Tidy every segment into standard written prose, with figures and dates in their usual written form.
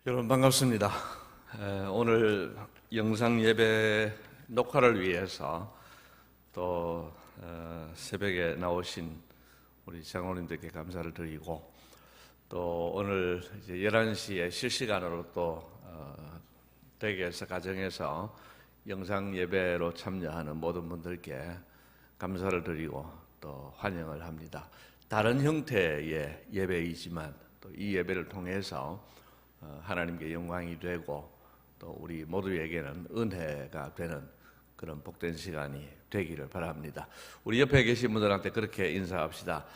여러분 반갑습니다. 오늘 영상 예배 녹화를 위해서 또 새벽에 나오신 우리 장로님들께 감사를 드리고, 또 오늘 이제 11시에 실시간으로 또 댁에서 가정에서 영상 예배로 참여하는 모든 분들께 감사를 드리고 또 환영을 합니다. 다른 형태의 예배이지만 또 이 예배를 통해서 하나님께 영광이 되고 또 우리 모두에게는 은혜가 되는 그런 복된 시간이 되기를 바랍니다. 우리 옆에 계신 분들한테 그렇게 인사합시다.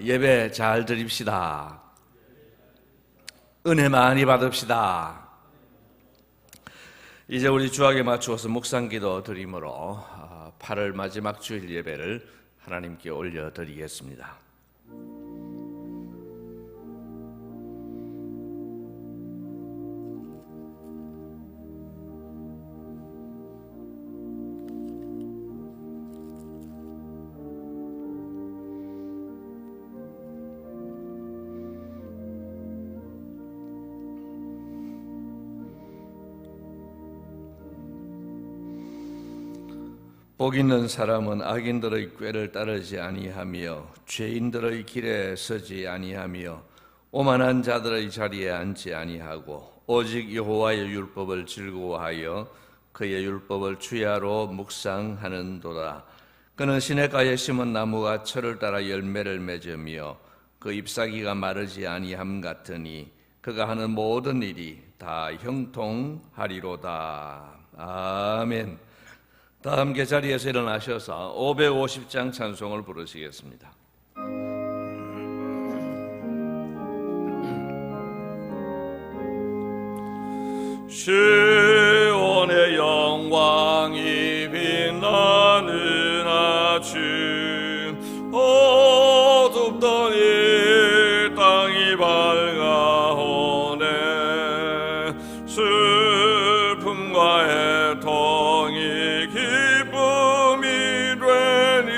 예배 잘 드립시다. 은혜 많이 받읍시다. 이제 우리 주학에 맞추어서 묵상기도 드림으로 8월 마지막 주일 예배를 하나님께 올려드리겠습니다. 복 있는 사람은 악인들의 꾀를 따르지 아니하며 죄인들의 길에 서지 아니하며 오만한 자들의 자리에 앉지 아니하고 오직 여호와의 율법을 즐거워하여 그의 율법을 주야로 묵상하는도다. 그는 시냇가에 심은 나무가 철을 따라 열매를 맺으며 그 잎사귀가 마르지 아니함 같으니 그가 하는 모든 일이 다 형통하리로다. 아멘. 다 함께 자리에서 일어나셔서 550장 찬송을 부르시겠습니다. 시온의 영광이 빛나는 아침, 어둡던 이 땅이 밝아오네. 슬픔과 애통이 기쁨이 되니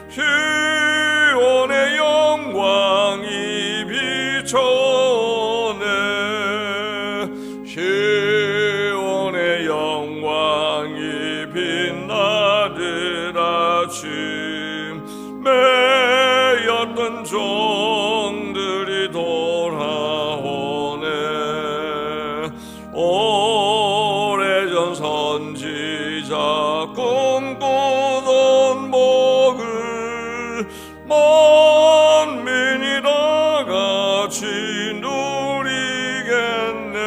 시온의 영광이 비춰오네. 시온의 영광이 빛나는 아침, 매였던 종들이 돌아오네. 오래전 선지자 꿈꾸던 복을 만민이 다 같이 누리겠네.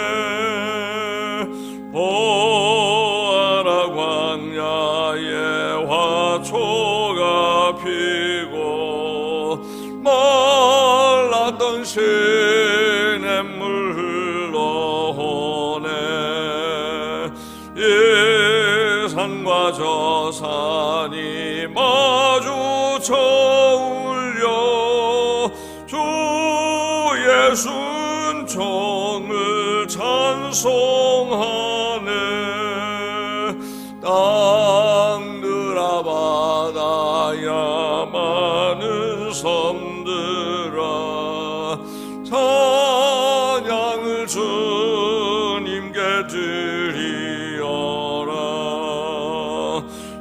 보아라, 광야에 화초가 피고 말랐던 시냇물 흘러오네. 이 산과 저 산이 마주쳐 울려 주 예수 은총을 찬송하네. 땅들아 바다야 많은 섬들아 찬양을 주님께 드리어라.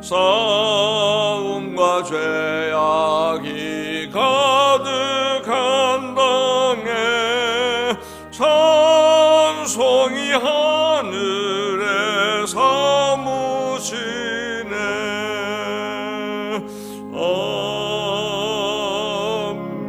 싸움과 죄악이 가득한 땅에 찬송이 하늘에 사무치네. 아멘.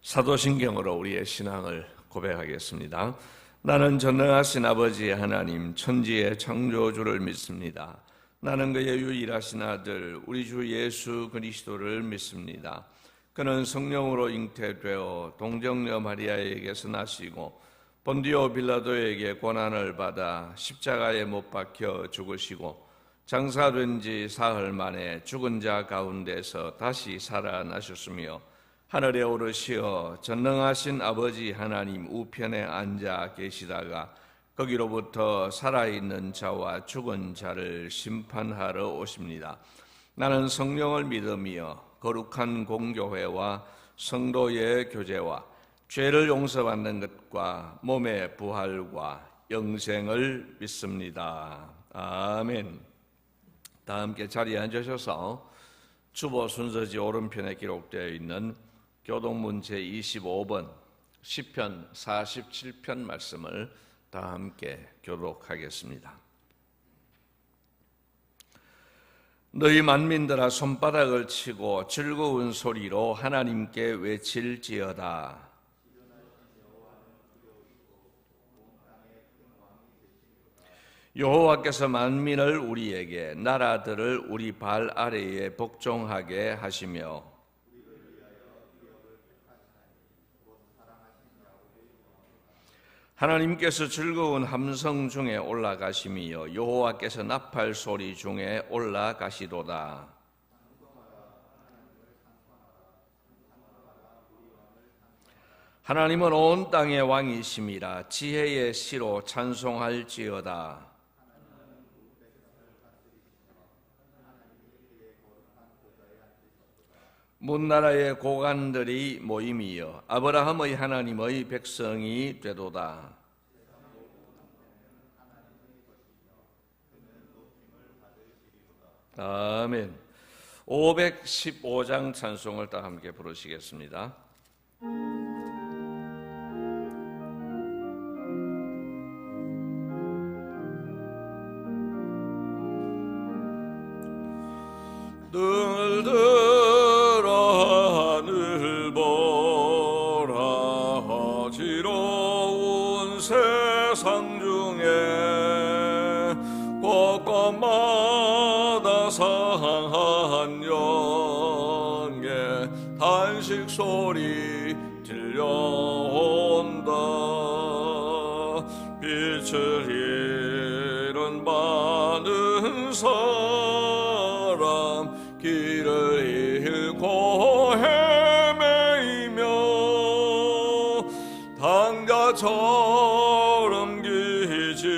사도신경으로 우리의 신앙을 고백하겠습니다. 나는 전능하신 아버지 하나님 천지의 창조주를 믿습니다. 나는 그의 유일하신 아들 우리 주 예수 그리스도를 믿습니다. 그는 성령으로 잉태되어 동정녀 마리아에게서 나시고 본디오 빌라도에게 고난을 받아 십자가에 못 박혀 죽으시고 장사된 지 사흘 만에 죽은 자 가운데서 다시 살아나셨으며 하늘에 오르시어 전능하신 아버지 하나님 우편에 앉아 계시다가 거기로부터 살아있는 자와 죽은 자를 심판하러 오십니다. 나는 성령을 믿으며 거룩한 공교회와 성도의 교제와 죄를 용서받는 것과 몸의 부활과 영생을 믿습니다. 아멘. 다 함께 자리에 앉으셔서 주보 순서지 오른편에 기록되어 있는 교동문 제25번 시편 47편 말씀을 다 함께 교독하겠습니다. 너희 만민들아 손바닥을 치고 즐거운 소리로 하나님께 외칠지어다. 여호와께서 만민을 우리에게 나라들을 우리 발 아래에 복종하게 하시며 하나님께서 즐거운 함성 중에 올라가시며 여호와께서 나팔 소리 중에 올라가시도다. 하나님은 온 땅의 왕이심이라 지혜의 시로 찬송할지어다. 문나라의 고관들이 모임이여 아브라함의 하나님의 백성이 되도다. 아멘. 515장 찬송을 다 함께 부르시겠습니다. 등을 들어 하늘 보라 지로운 세상 중에 곳곳마다 상한 영의 탄식 소리 들려온다. 빛을 잃은 많은 사람 길을 잃고 헤매이며 당자처럼 기진하니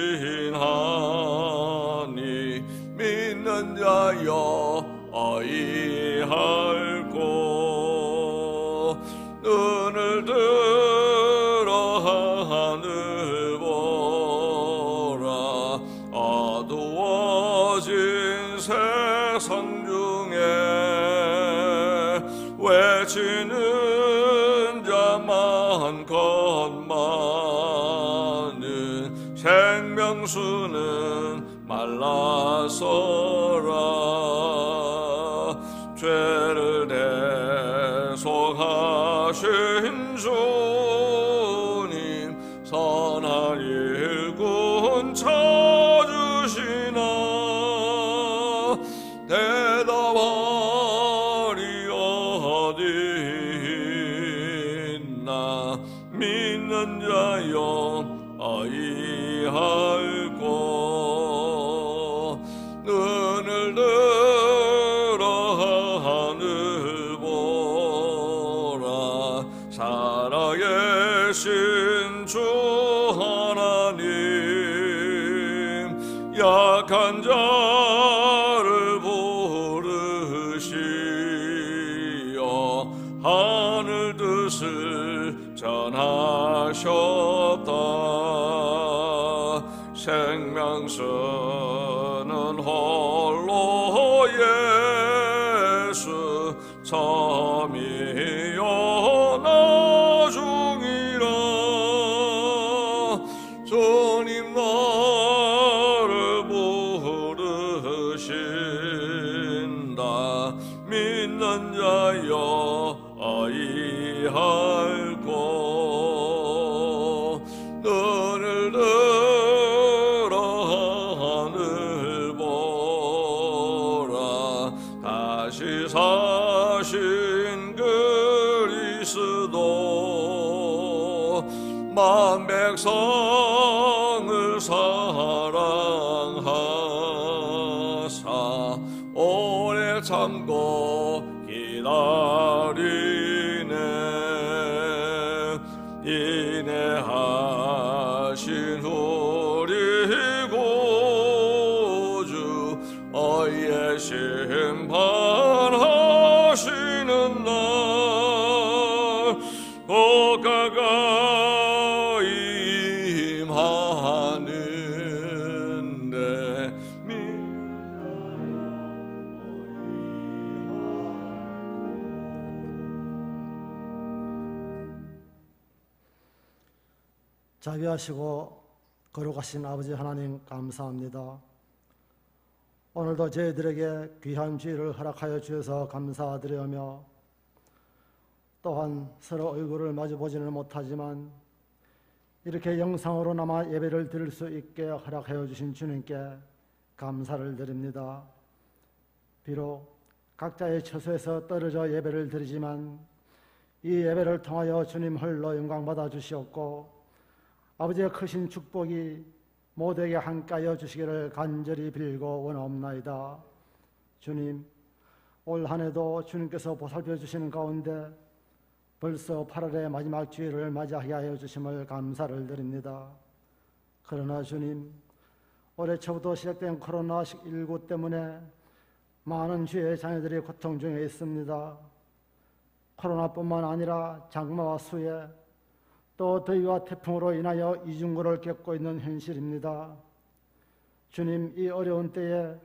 믿는 자여 어이할꼬. 눈을 들어 하늘 보라 어두워진 세상 외치는 자만 것만은 생명수는 말라서라. 죄를 대속하신 주님 선한 일꾼 찾으시나. 대답하리 어디 있나. 믿는 자여 어이할꼬. 눈을 들어 하늘 보라 살아계신 주 하나님. 약한 자를 부르시어 하늘 뜻을 전하셨다. 생명수는 홀로 예수 참이여 나중이라. 주님 나를 부르신다. 믿는 자여 어이할꼬. 눈을 들어 하늘 보라 다시 사신 그리스도. 만 백성을 사랑하사 오래 참고 기다리네. 인내하신 우리 구주 어이의 심판하시는 날 고가가 임하는데 자비하시고 거룩하신 아버지 하나님 감사합니다. 오늘도 저희들에게 귀한 주일을 허락하여 주셔서 감사드리며 또한 서로 얼굴을 마주보지는 못하지만 이렇게 영상으로나마 예배를 드릴 수 있게 허락하여 주신 주님께 감사를 드립니다. 비록 각자의 처소에서 떨어져 예배를 드리지만 이 예배를 통하여 주님 홀로 영광받아 주시옵고 아버지의 크신 축복이 모두에게 함께하여 주시기를 간절히 빌고 원하옵나이다. 주님, 올 한 해도 주님께서 보살펴 주시는 가운데 벌써 8월의 마지막 주일을 맞이하게 하여 주심을 감사를 드립니다. 그러나 주님, 올해 초부터 시작된 코로나19 때문에 많은 주의 자녀들이 고통 중에 있습니다. 코로나뿐만 아니라 장마와 수해, 또 더위와 태풍으로 인하여 이중고를 겪고 있는 현실입니다. 주님, 이 어려운 때에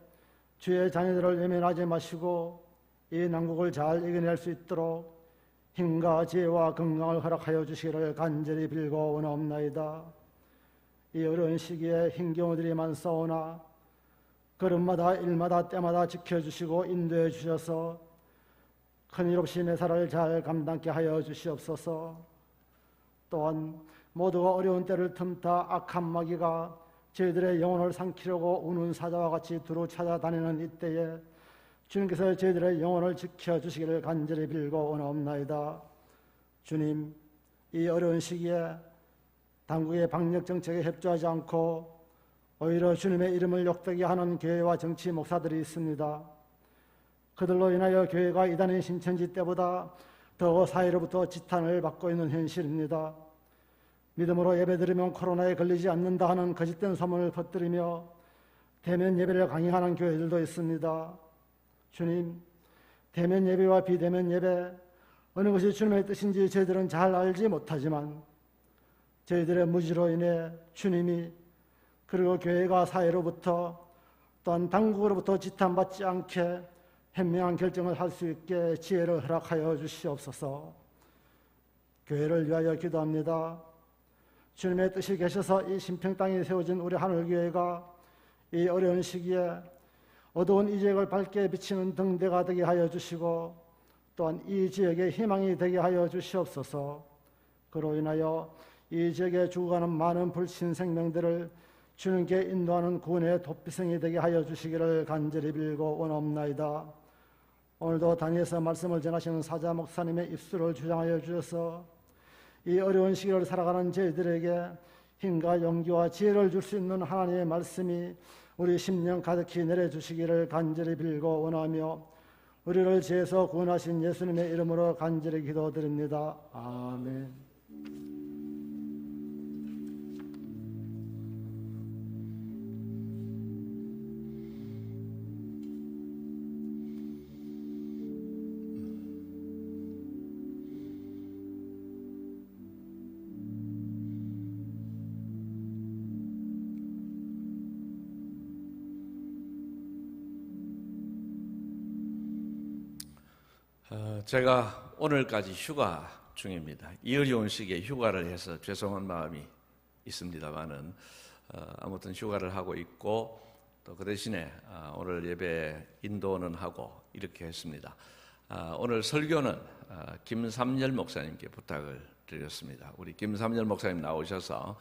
주의 자녀들을 외면하지 마시고 이 난국을 잘 이겨낼 수 있도록 힘과 지혜와 건강을 허락하여 주시기를 간절히 빌고 원하옵나이다. 이 어려운 시기에 힘겨운들이 많사오나 걸음마다 일마다 때마다 지켜주시고 인도해 주셔서 큰일 없이 매사를 잘 감당케 하여 주시옵소서. 또한 모두가 어려운 때를 틈타 악한 마귀가 저희들의 영혼을 삼키려고 우는 사자와 같이 두루 찾아다니는 이때에 주님께서 저희들의 영혼을 지켜주시기를 간절히 빌고 원하옵나이다. 주님, 이 어려운 시기에 당국의 방역정책에 협조하지 않고 오히려 주님의 이름을 욕되게 하는 교회와 정치 목사들이 있습니다. 그들로 인하여 교회가 이단의 신천지 때보다 더 사회로부터 지탄을 받고 있는 현실입니다. 믿음으로 예배드리면 코로나에 걸리지 않는다 하는 거짓된 소문을 퍼뜨리며 대면 예배를 강행하는 교회들도 있습니다. 주님, 대면 예배와 비대면 예배 어느 것이 주님의 뜻인지 저희들은 잘 알지 못하지만 저희들의 무지로 인해 주님이 그리고 교회가 사회로부터 또한 당국으로부터 지탄받지 않게 현명한 결정을 할 수 있게 지혜를 허락하여 주시옵소서. 교회를 위하여 기도합니다. 주님의 뜻이 계셔서 이 신평 땅에 세워진 우리 하늘교회가 이 어려운 시기에 어두운 이 지역을 밝게 비치는 등대가 되게 하여 주시고 또한 이 지역의 희망이 되게 하여 주시옵소서. 그로 인하여 이 지역에 죽어가는 많은 불신 생명들을 주님께 인도하는 구원의 도피성이 되게 하여 주시기를 간절히 빌고 원하옵나이다. 오늘도 단위에서 말씀을 전하시는 사자 목사님의 입술을 주장하여 주셔서 이 어려운 시기를 살아가는 저희들에게 힘과 용기와 지혜를 줄 수 있는 하나님의 말씀이 우리 심령 가득히 내려주시기를 간절히 빌고 원하며 우리를 죄에서 구원하신 예수님의 이름으로 간절히 기도드립니다. 아멘. 제가 오늘까지 휴가 중입니다. 이 어려운 시기에 휴가를 해서 죄송한 마음이 있습니다만은 아무튼 휴가를 하고 있고 또 그 대신에 오늘 예배 인도는 하고 이렇게 했습니다. 오늘 설교는 김삼열 목사님께 부탁을 드렸습니다. 우리 김삼열 목사님 나오셔서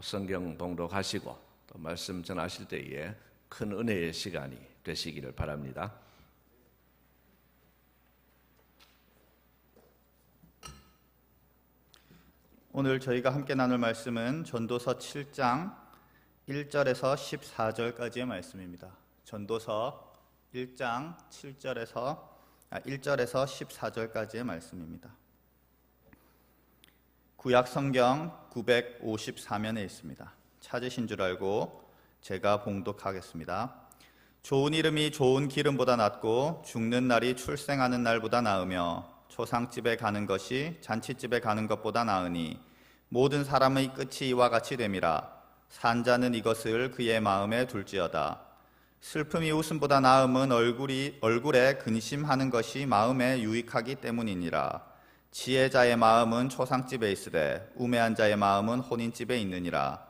성경 봉독하시고 또 말씀 전하실 때에 큰 은혜의 시간이 되시기를 바랍니다. 오늘 저희가 함께 나눌 말씀은 전도서 7장 1절에서 14절까지의 말씀입니다. 전도서 1장 1절에서 14절까지의 말씀입니다. 구약 성경 954면에 있습니다. 찾으신 줄 알고 제가 봉독하겠습니다. 좋은 이름이 좋은 기름보다 낫고 죽는 날이 출생하는 날보다 나으며 초상집에 가는 것이 잔치집에 가는 것보다 나으니 모든 사람의 끝이 이와 같이 됨이라. 산자는 이것을 그의 마음에 둘지어다. 슬픔이 웃음보다 나음은 얼굴에 근심하는 것이 마음에 유익하기 때문이니라. 지혜자의 마음은 초상집에 있으되 우매한 자의 마음은 혼인집에 있느니라.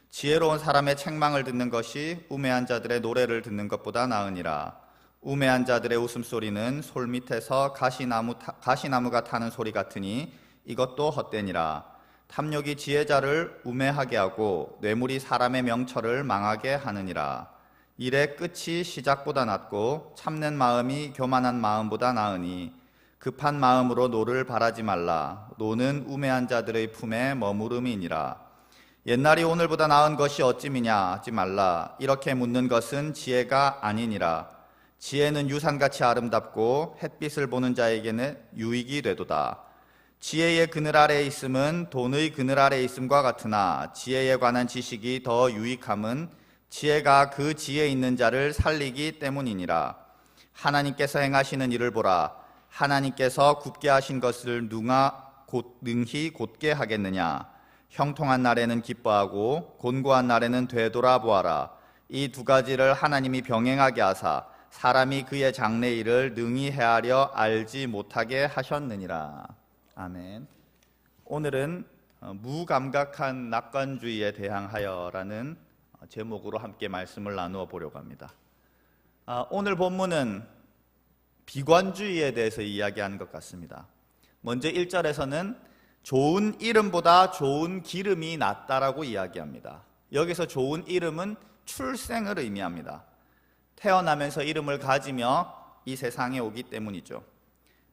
지혜로운 사람의 책망을 듣는 것이 우매한 자들의 노래를 듣는 것보다 나으니라. 우매한 자들의 웃음소리는 솔 밑에서 가시나무가 타는 소리 같으니 이것도 헛되니라. 탐욕이 지혜자를 우매하게 하고 뇌물이 사람의 명철을 망하게 하느니라. 일의 끝이 시작보다 낫고 참는 마음이 교만한 마음보다 나으니 급한 마음으로 노를 바라지 말라. 노는 우매한 자들의 품에 머무름이니라. 옛날이 오늘보다 나은 것이 어찌미냐 하지 말라. 이렇게 묻는 것은 지혜가 아니니라. 지혜는 유산같이 아름답고 햇빛을 보는 자에게는 유익이 되도다. 지혜의 그늘 아래에 있음은 돈의 그늘 아래에 있음과 같으나 지혜에 관한 지식이 더 유익함은 지혜가 그 지혜 있는 자를 살리기 때문이니라. 하나님께서 행하시는 일을 보라. 하나님께서 굽게 하신 것을 능히 곧게 하겠느냐. 형통한 날에는 기뻐하고 곤고한 날에는 되돌아보아라. 이 두 가지를 하나님이 병행하게 하사 사람이 그의 장래일을 능히 헤아려 알지 못하게 하셨느니라. 아멘. 오늘은 무감각한 낙관주의에 대항하여라는 제목으로 함께 말씀을 나누어 보려고 합니다. 오늘 본문은 비관주의에 대해서 이야기하는 것 같습니다. 먼저 1절에서는 좋은 이름보다 좋은 기름이 낫다라고 이야기합니다. 여기서 좋은 이름은 출생을 의미합니다. 태어나면서 이름을 가지며 이 세상에 오기 때문이죠.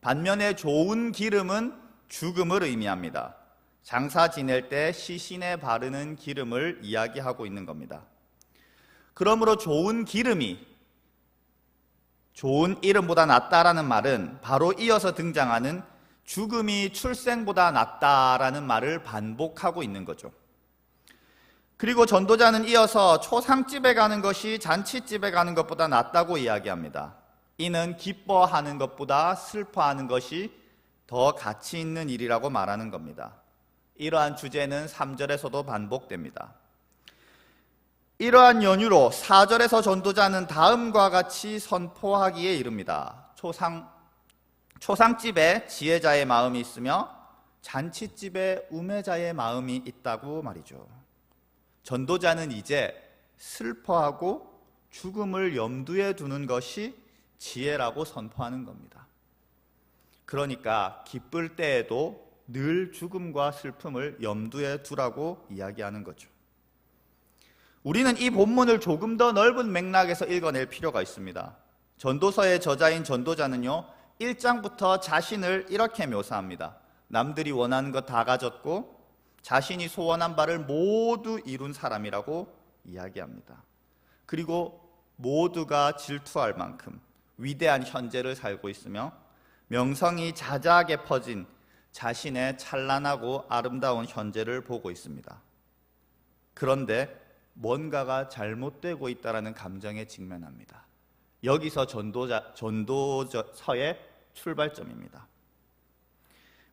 반면에 좋은 기름은 죽음을 의미합니다. 장사 지낼 때 시신에 바르는 기름을 이야기하고 있는 겁니다. 그러므로 좋은 기름이 좋은 이름보다 낫다라는 말은 바로 이어서 등장하는 죽음이 출생보다 낫다라는 말을 반복하고 있는 거죠. 그리고 전도자는 이어서 초상집에 가는 것이 잔치집에 가는 것보다 낫다고 이야기합니다. 이는 기뻐하는 것보다 슬퍼하는 것이 더 가치 있는 일이라고 말하는 겁니다. 이러한 주제는 3절에서도 반복됩니다. 이러한 연유로 4절에서 전도자는 다음과 같이 선포하기에 이릅니다. 초상집에 지혜자의 마음이 있으며 잔치집에 우매자의 마음이 있다고 말이죠. 전도자는 이제 슬퍼하고 죽음을 염두에 두는 것이 지혜라고 선포하는 겁니다. 그러니까 기쁠 때에도 늘 죽음과 슬픔을 염두에 두라고 이야기하는 거죠. 우리는 이 본문을 조금 더 넓은 맥락에서 읽어낼 필요가 있습니다. 전도서의 저자인 전도자는요, 1장부터 자신을 이렇게 묘사합니다. 남들이 원하는 것 다 가졌고 자신이 소원한 바를 모두 이룬 사람이라고 이야기합니다. 그리고 모두가 질투할 만큼 위대한 현재를 살고 있으며 명성이 자자하게 퍼진 자신의 찬란하고 아름다운 현재를 보고 있습니다. 그런데 뭔가가 잘못되고 있다는 감정에 직면합니다. 여기서 전도서의 출발점입니다.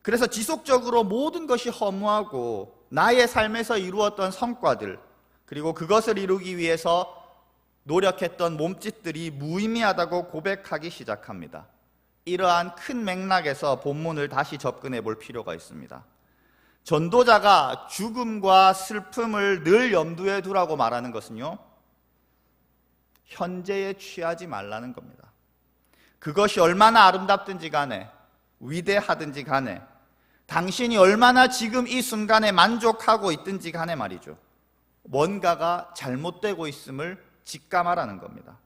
그래서 지속적으로 모든 것이 허무하고 나의 삶에서 이루었던 성과들, 그리고 그것을 이루기 위해서 노력했던 몸짓들이 무의미하다고 고백하기 시작합니다. 이러한 큰 맥락에서 본문을 다시 접근해 볼 필요가 있습니다. 전도자가 죽음과 슬픔을 늘 염두에 두라고 말하는 것은요, 현재에 취하지 말라는 겁니다. 그것이 얼마나 아름답든지 간에, 위대하든지 간에, 당신이 얼마나 지금 이 순간에 만족하고 있든지 간에 말이죠, 뭔가가 잘못되고 있음을 직감하라는 겁니다.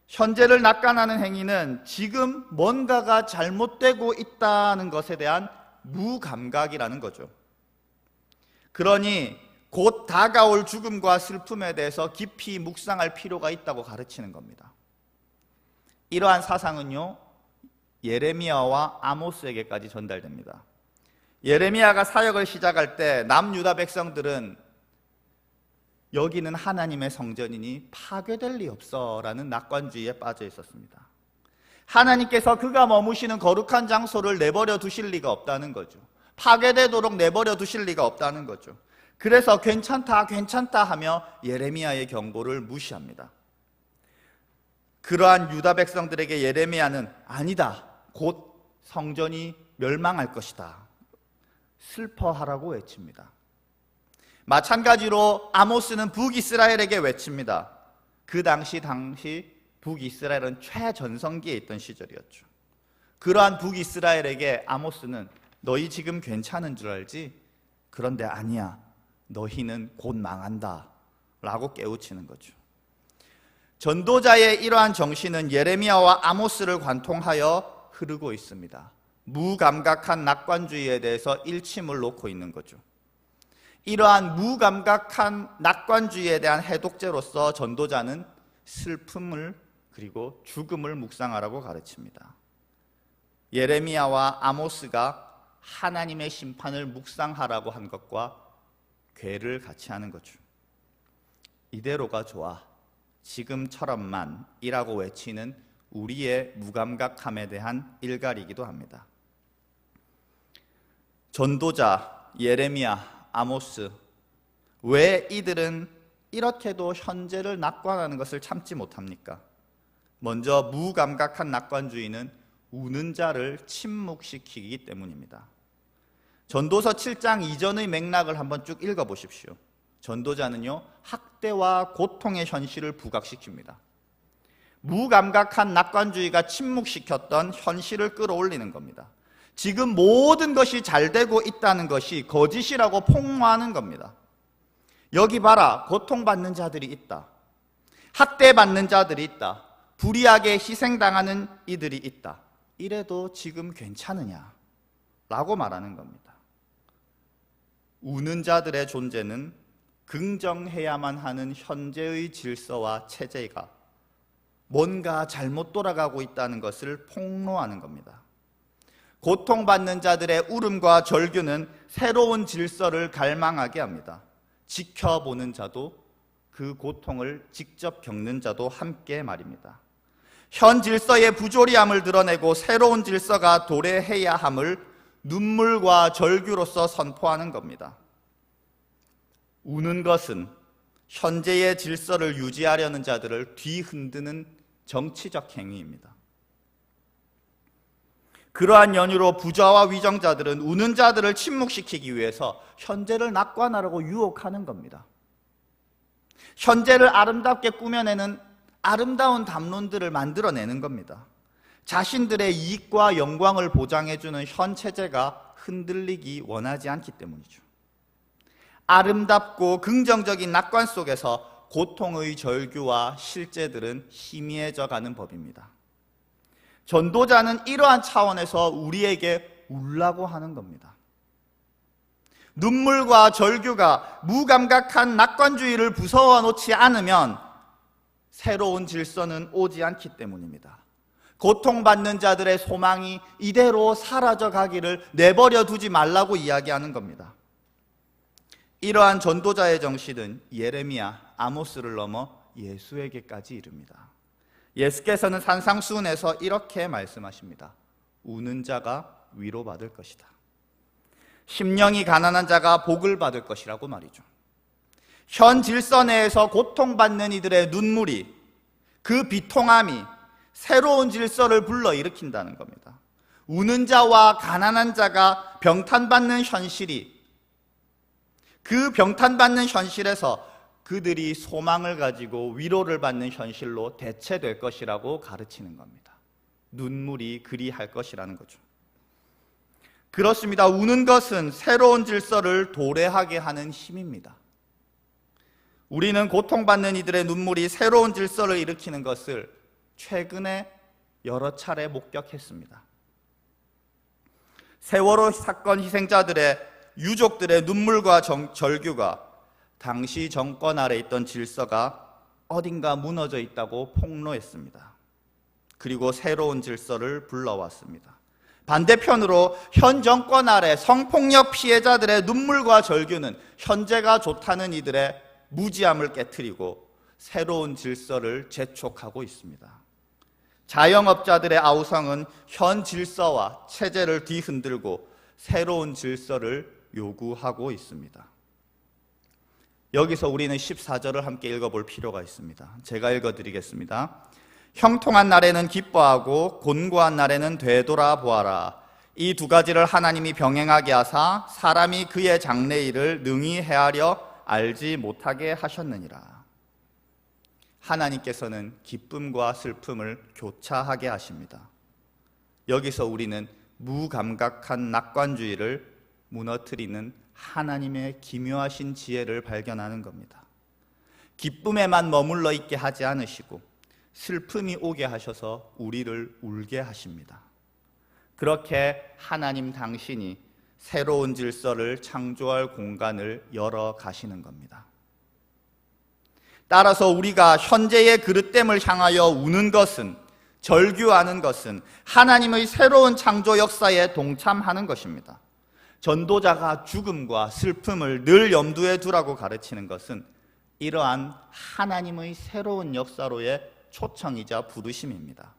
현재를 낙관하는 행위는 지금 뭔가가 잘못되고 있다는 것에 대한 무감각이라는 거죠. 그러니 곧 다가올 죽음과 슬픔에 대해서 깊이 묵상할 필요가 있다고 가르치는 겁니다. 이러한 사상은요, 예레미야와 아모스에게까지 전달됩니다. 예레미야가 사역을 시작할 때 남유다 백성들은 여기는 하나님의 성전이니 파괴될 리 없어라는 낙관주의에 빠져 있었습니다. 하나님께서 그가 머무시는 거룩한 장소를 내버려 두실 리가 없다는 거죠. 파괴되도록 내버려 두실 리가 없다는 거죠. 그래서 괜찮다 괜찮다 하며 예레미야의 경고를 무시합니다. 그러한 유다 백성들에게 예레미야는 아니다, 곧 성전이 멸망할 것이다, 슬퍼하라고 외칩니다. 마찬가지로 아모스는 북이스라엘에게 외칩니다. 그 당시 북이스라엘은 최전성기에 있던 시절이었죠. 그러한 북이스라엘에게 아모스는 너희 지금 괜찮은 줄 알지? 그런데 아니야, 너희는 곧 망한다 라고 깨우치는 거죠. 전도자의 이러한 정신은 예레미야와 아모스를 관통하여 흐르고 있습니다. 무감각한 낙관주의에 대해서 일침을 놓고 있는 거죠. 이러한 무감각한 낙관주의에 대한 해독제로서 전도자는 슬픔을 그리고 죽음을 묵상하라고 가르칩니다. 예레미야와 아모스가 하나님의 심판을 묵상하라고 한 것과 괴를 같이 하는 거죠. 이대로가 좋아, 지금처럼만 이라고 외치는 우리의 무감각함에 대한 일갈이기도 합니다. 전도자 예레미야, 아모스, 왜 이들은 이렇게도 현재를 낙관하는 것을 참지 못합니까? 먼저 무감각한 낙관주의는 우는 자를 침묵시키기 때문입니다. 전도서 7장 이전의 맥락을 한번 쭉 읽어보십시오. 전도자는요, 학대와 고통의 현실을 부각시킵니다. 무감각한 낙관주의가 침묵시켰던 현실을 끌어올리는 겁니다. 지금 모든 것이 잘 되고 있다는 것이 거짓이라고 폭로하는 겁니다. 여기 봐라, 고통받는 자들이 있다, 학대받는 자들이 있다, 불의하게 희생당하는 이들이 있다, 이래도 지금 괜찮으냐 라고 말하는 겁니다. 우는 자들의 존재는 긍정해야만 하는 현재의 질서와 체제가 뭔가 잘못 돌아가고 있다는 것을 폭로하는 겁니다. 고통받는 자들의 울음과 절규는 새로운 질서를 갈망하게 합니다. 지켜보는 자도 그 고통을 직접 겪는 자도 함께 말입니다. 현 질서의 부조리함을 드러내고 새로운 질서가 도래해야 함을 눈물과 절규로서 선포하는 겁니다. 우는 것은 현재의 질서를 유지하려는 자들을 뒤흔드는 정치적 행위입니다. 그러한 연유로 부자와 위정자들은 우는 자들을 침묵시키기 위해서 현재를 낙관하라고 유혹하는 겁니다. 현재를 아름답게 꾸며내는 아름다운 담론들을 만들어내는 겁니다. 자신들의 이익과 영광을 보장해주는 현 체제가 흔들리기 원하지 않기 때문이죠. 아름답고 긍정적인 낙관 속에서 고통의 절규와 실제들은 희미해져 가는 법입니다. 전도자는 이러한 차원에서 우리에게 울라고 하는 겁니다. 눈물과 절규가 무감각한 낙관주의를 부서워 놓지 않으면 새로운 질서는 오지 않기 때문입니다. 고통받는 자들의 소망이 이대로 사라져 가기를 내버려 두지 말라고 이야기하는 겁니다. 이러한 전도자의 정신은 예레미야, 아모스를 넘어 예수에게까지 이릅니다. 예수께서는 산상수훈에서 이렇게 말씀하십니다. 우는 자가 위로받을 것이다. 심령이 가난한 자가 복을 받을 것이라고 말이죠. 현 질서 내에서 고통받는 이들의 눈물이, 그 비통함이 새로운 질서를 불러일으킨다는 겁니다. 우는 자와 가난한 자가 병탄받는 현실이, 그 병탄받는 현실에서 그들이 소망을 가지고 위로를 받는 현실로 대체될 것이라고 가르치는 겁니다. 눈물이 그리할 것이라는 거죠. 그렇습니다. 우는 것은 새로운 질서를 도래하게 하는 힘입니다. 우리는 고통받는 이들의 눈물이 새로운 질서를 일으키는 것을 최근에 여러 차례 목격했습니다. 세월호 사건 희생자들의 유족들의 눈물과 절규가 당시 정권 아래 있던 질서가 어딘가 무너져 있다고 폭로했습니다. 그리고 새로운 질서를 불러왔습니다. 반대편으로 현 정권 아래 성폭력 피해자들의 눈물과 절규는 현재가 좋다는 이들의 무지함을 깨트리고 새로운 질서를 재촉하고 있습니다. 자영업자들의 아우성은 현 질서와 체제를 뒤흔들고 새로운 질서를 요구하고 있습니다. 여기서 우리는 14절을 함께 읽어볼 필요가 있습니다. 제가 읽어드리겠습니다. 형통한 날에는 기뻐하고 곤고한 날에는 되돌아보아라. 이 두 가지를 하나님이 병행하게 하사 사람이 그의 장래일을 능히 헤아려 알지 못하게 하셨느니라. 하나님께서는 기쁨과 슬픔을 교차하게 하십니다. 여기서 우리는 무감각한 낙관주의를 무너뜨리는 하나님의 기묘하신 지혜를 발견하는 겁니다. 기쁨에만 머물러 있게 하지 않으시고 슬픔이 오게 하셔서 우리를 울게 하십니다. 그렇게 하나님 당신이 새로운 질서를 창조할 공간을 열어 가시는 겁니다. 따라서 우리가 현재의 그릇됨을 향하여 우는 것은, 절규하는 것은 하나님의 새로운 창조 역사에 동참하는 것입니다. 전도자가 죽음과 슬픔을 늘 염두에 두라고 가르치는 것은 이러한 하나님의 새로운 역사로의 초청이자 부르심입니다.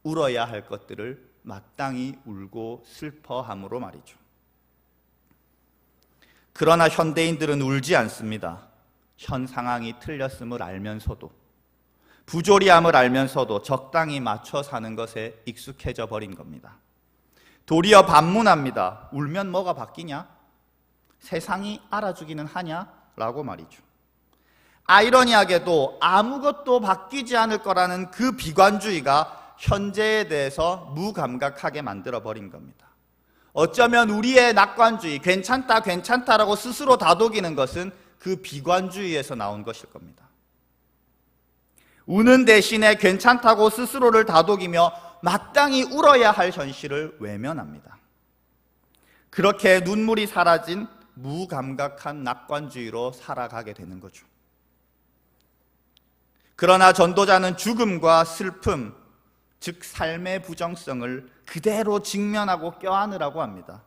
울어야 할 것들을 마땅히 울고 슬퍼함으로 말이죠. 그러나 현대인들은 울지 않습니다. 현 상황이 틀렸음을 알면서도, 부조리함을 알면서도 적당히 맞춰 사는 것에 익숙해져 버린 겁니다. 도리어 반문합니다. 울면 뭐가 바뀌냐? 세상이 알아주기는 하냐? 라고 말이죠. 아이러니하게도 아무것도 바뀌지 않을 거라는 그 비관주의가 현재에 대해서 무감각하게 만들어버린 겁니다. 어쩌면 우리의 낙관주의, 괜찮다 괜찮다라고 스스로 다독이는 것은 그 비관주의에서 나온 것일 겁니다. 우는 대신에 괜찮다고 스스로를 다독이며 마땅히 울어야 할 현실을 외면합니다. 그렇게 눈물이 사라진 무감각한 낙관주의로 살아가게 되는 거죠. 그러나 전도자는 죽음과 슬픔, 즉 삶의 부정성을 그대로 직면하고 껴안으라고 합니다.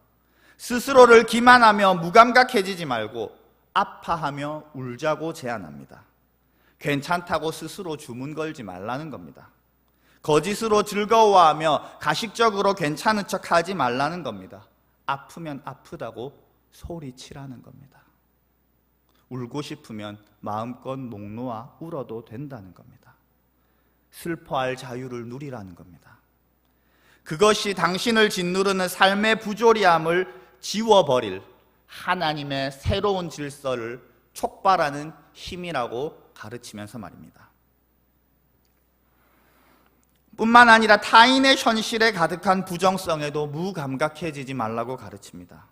스스로를 기만하며 무감각해지지 말고 아파하며 울자고 제안합니다. 괜찮다고 스스로 주문 걸지 말라는 겁니다. 거짓으로 즐거워하며 가식적으로 괜찮은 척하지 말라는 겁니다. 아프면 아프다고 소리치라는 겁니다. 울고 싶으면 마음껏 목 놓아 울어도 된다는 겁니다. 슬퍼할 자유를 누리라는 겁니다. 그것이 당신을 짓누르는 삶의 부조리함을 지워버릴 하나님의 새로운 질서를 촉발하는 힘이라고 가르치면서 말입니다. 뿐만 아니라 타인의 현실에 가득한 부정성에도 무감각해지지 말라고 가르칩니다.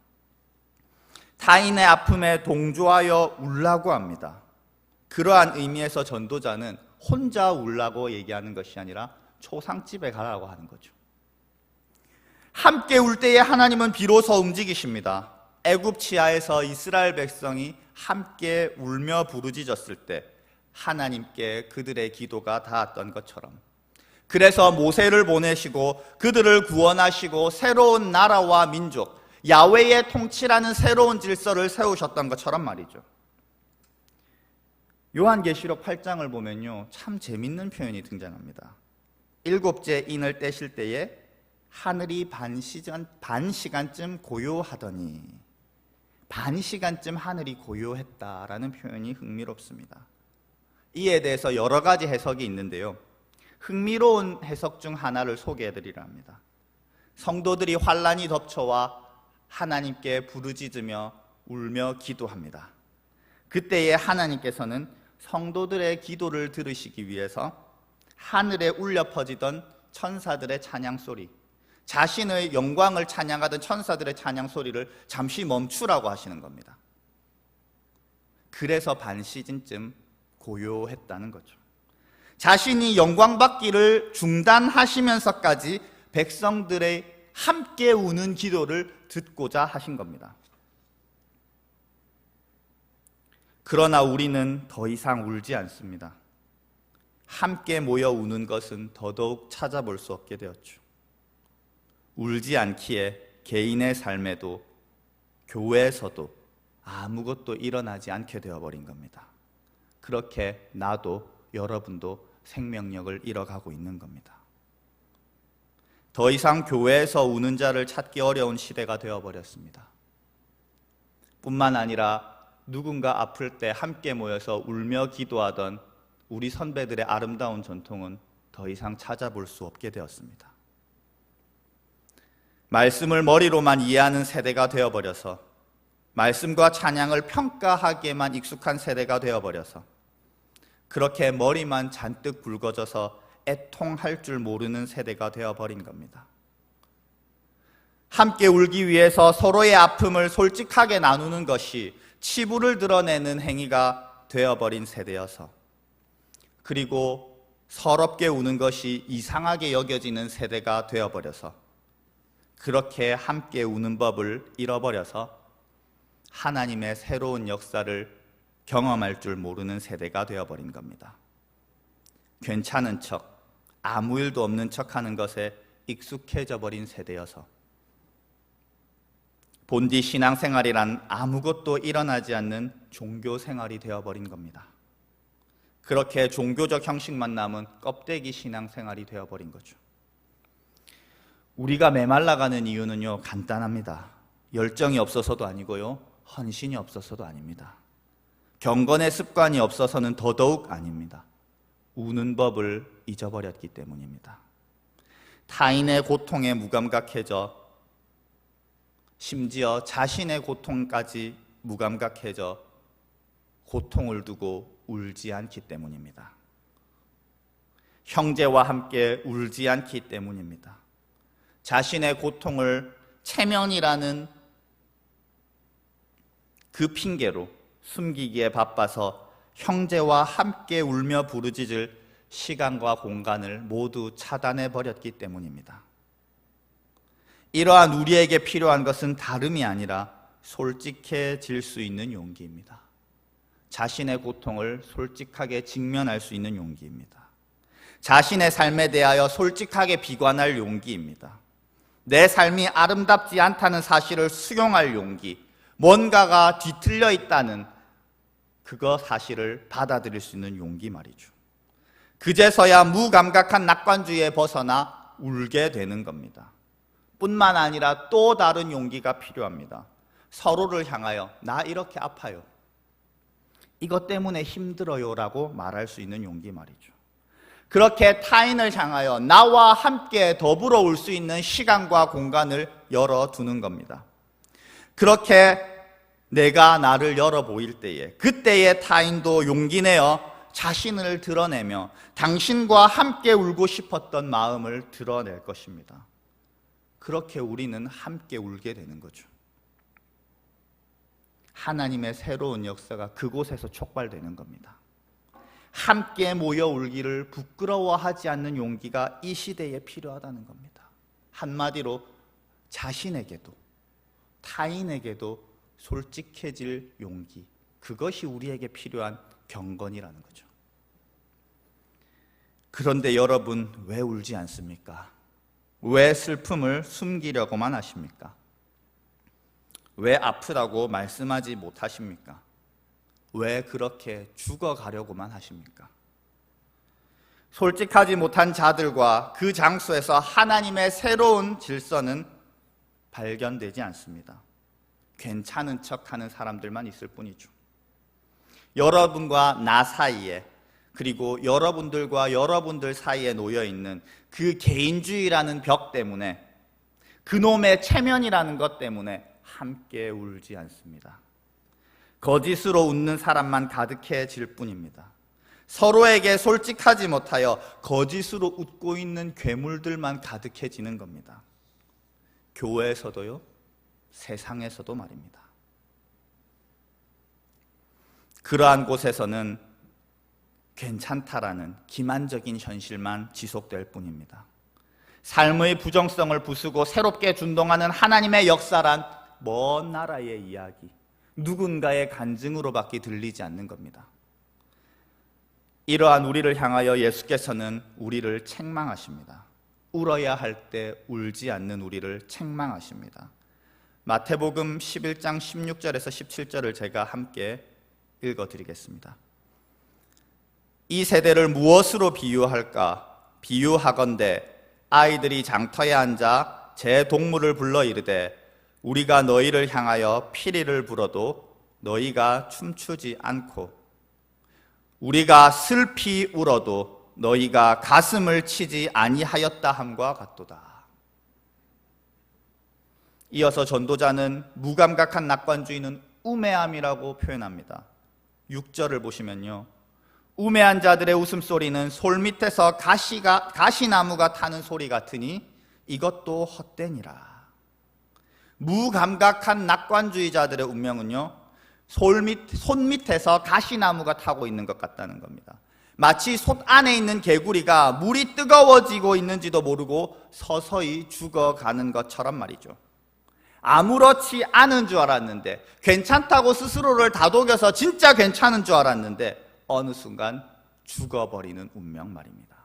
타인의 아픔에 동조하여 울라고 합니다. 그러한 의미에서 전도자는 혼자 울라고 얘기하는 것이 아니라 초상집에 가라고 하는 거죠. 함께 울 때에 하나님은 비로소 움직이십니다. 애굽 치하에서 이스라엘 백성이 함께 울며 부르짖었을 때 하나님께 그들의 기도가 닿았던 것처럼, 그래서 모세를 보내시고 그들을 구원하시고 새로운 나라와 민족, 야훼의 통치라는 새로운 질서를 세우셨던 것처럼 말이죠. 요한계시록 8장을 보면요, 참 재밌는 표현이 등장합니다. 7째 인을 떼실 때에 하늘이 반시간쯤 고요하더니, 반시간쯤 하늘이 고요했다라는 표현이 흥미롭습니다. 이에 대해서 여러 가지 해석이 있는데요, 흥미로운 해석 중 하나를 소개해드리려 합니다. 성도들이 환란이 덮쳐와 하나님께 부르짖으며 울며 기도합니다. 그때에 하나님께서는 성도들의 기도를 들으시기 위해서 하늘에 울려 퍼지던 천사들의 찬양 소리, 자신의 영광을 찬양하던 천사들의 찬양 소리를 잠시 멈추라고 하시는 겁니다. 그래서 반시즌쯤 고요했다는 거죠. 자신이 영광 받기를 중단하시면서까지 백성들의 함께 우는 기도를 듣고자 하신 겁니다. 그러나 우리는 더 이상 울지 않습니다. 함께 모여 우는 것은 더더욱 찾아볼 수 없게 되었죠. 울지 않기에 개인의 삶에도 교회에서도 아무것도 일어나지 않게 되어버린 겁니다. 그렇게 나도 여러분도 생명력을 잃어가고 있는 겁니다. 더 이상 교회에서 우는 자를 찾기 어려운 시대가 되어버렸습니다. 뿐만 아니라 누군가 아플 때 함께 모여서 울며 기도하던 우리 선배들의 아름다운 전통은 더 이상 찾아볼 수 없게 되었습니다. 말씀을 머리로만 이해하는 세대가 되어버려서, 말씀과 찬양을 평가하기에만 익숙한 세대가 되어버려서, 그렇게 머리만 잔뜩 굵어져서 애통할 줄 모르는 세대가 되어버린 겁니다. 함께 울기 위해서 서로의 아픔을 솔직하게 나누는 것이 치부를 드러내는 행위가 되어버린 세대여서, 그리고 서럽게 우는 것이 이상하게 여겨지는 세대가 되어버려서, 그렇게 함께 우는 법을 잃어버려서 하나님의 새로운 역사를 경험할 줄 모르는 세대가 되어버린 겁니다. 괜찮은 척, 아무 일도 없는 척하는 것에 익숙해져 버린 세대여서 본디 신앙생활이란 아무것도 일어나지 않는 종교생활이 되어버린 겁니다. 그렇게 종교적 형식만 남은 껍데기 신앙생활이 되어버린 거죠. 우리가 메말라가는 이유는요, 간단합니다. 열정이 없어서도 아니고요, 헌신이 없어서도 아닙니다. 경건의 습관이 없어서는 더더욱 아닙니다. 우는 법을 잊어버렸기 때문입니다. 타인의 고통에 무감각해져, 심지어 자신의 고통까지 무감각해져 고통을 두고 울지 않기 때문입니다. 형제와 함께 울지 않기 때문입니다. 자신의 고통을 체면이라는 그 핑계로 숨기기에 바빠서 형제와 함께 울며 부르짖을 시간과 공간을 모두 차단해 버렸기 때문입니다. 이러한 우리에게 필요한 것은 다름이 아니라 솔직해질 수 있는 용기입니다. 자신의 고통을 솔직하게 직면할 수 있는 용기입니다. 자신의 삶에 대하여 솔직하게 비관할 용기입니다. 내 삶이 아름답지 않다는 사실을 수용할 용기, 뭔가가 뒤틀려 있다는 그거 사실을 받아들일 수 있는 용기 말이죠. 그제서야 무감각한 낙관주의에 벗어나 울게 되는 겁니다. 뿐만 아니라 또 다른 용기가 필요합니다. 서로를 향하여 나 이렇게 아파요, 이것 때문에 힘들어요 라고 말할 수 있는 용기 말이죠. 그렇게 타인을 향하여 나와 함께 더불어 올 수 있는 시간과 공간을 열어두는 겁니다. 그렇게 내가 나를 열어 보일 때에, 그때의 타인도 용기 내어 자신을 드러내며 당신과 함께 울고 싶었던 마음을 드러낼 것입니다. 그렇게 우리는 함께 울게 되는 거죠. 하나님의 새로운 역사가 그곳에서 촉발되는 겁니다. 함께 모여 울기를 부끄러워하지 않는 용기가 이 시대에 필요하다는 겁니다. 한마디로 자신에게도 타인에게도 솔직해질 용기, 그것이 우리에게 필요한 경건이라는 거죠. 그런데 여러분, 왜 울지 않습니까? 왜 슬픔을 숨기려고만 하십니까? 왜 아프다고 말씀하지 못하십니까? 왜 그렇게 죽어가려고만 하십니까? 솔직하지 못한 자들과 그 장소에서 하나님의 새로운 질서는 발견되지 않습니다. 괜찮은 척하는 사람들만 있을 뿐이죠. 여러분과 나 사이에, 그리고 여러분들과 여러분들 사이에 놓여있는 그 개인주의라는 벽 때문에, 그놈의 체면이라는 것 때문에 함께 울지 않습니다. 거짓으로 웃는 사람만 가득해질 뿐입니다. 서로에게 솔직하지 못하여 거짓으로 웃고 있는 괴물들만 가득해지는 겁니다. 교회에서도요, 세상에서도 말입니다. 그러한 곳에서는 괜찮다라는 기만적인 현실만 지속될 뿐입니다. 삶의 부정성을 부수고 새롭게 준동하는 하나님의 역사란 먼 나라의 이야기, 누군가의 간증으로밖에 들리지 않는 겁니다. 이러한 우리를 향하여 예수께서는 우리를 책망하십니다. 울어야 할 때 울지 않는 우리를 책망하십니다. 마태복음 11장 16절에서 17절을 제가 함께 읽어드리겠습니다. 이 세대를 무엇으로 비유할까? 비유하건대 아이들이 장터에 앉아 제 동물을 불러 이르되 우리가 너희를 향하여 피리를 불어도 너희가 춤추지 않고 우리가 슬피 울어도 너희가 가슴을 치지 아니하였다 함과 같도다. 이어서 전도자는 무감각한 낙관주의는 우매함이라고 표현합니다. 6절을 보시면요, 우매한 자들의 웃음소리는 솔밑에서 가시나무가 타는 소리 같으니 이것도 헛되니라. 무감각한 낙관주의자들의 운명은요, 손밑에서 가시나무가 타고 있는 것 같다는 겁니다. 마치 솥 안에 있는 개구리가 물이 뜨거워지고 있는지도 모르고 서서히 죽어가는 것처럼 말이죠. 아무렇지 않은 줄 알았는데, 괜찮다고 스스로를 다독여서 진짜 괜찮은 줄 알았는데 어느 순간 죽어버리는 운명 말입니다.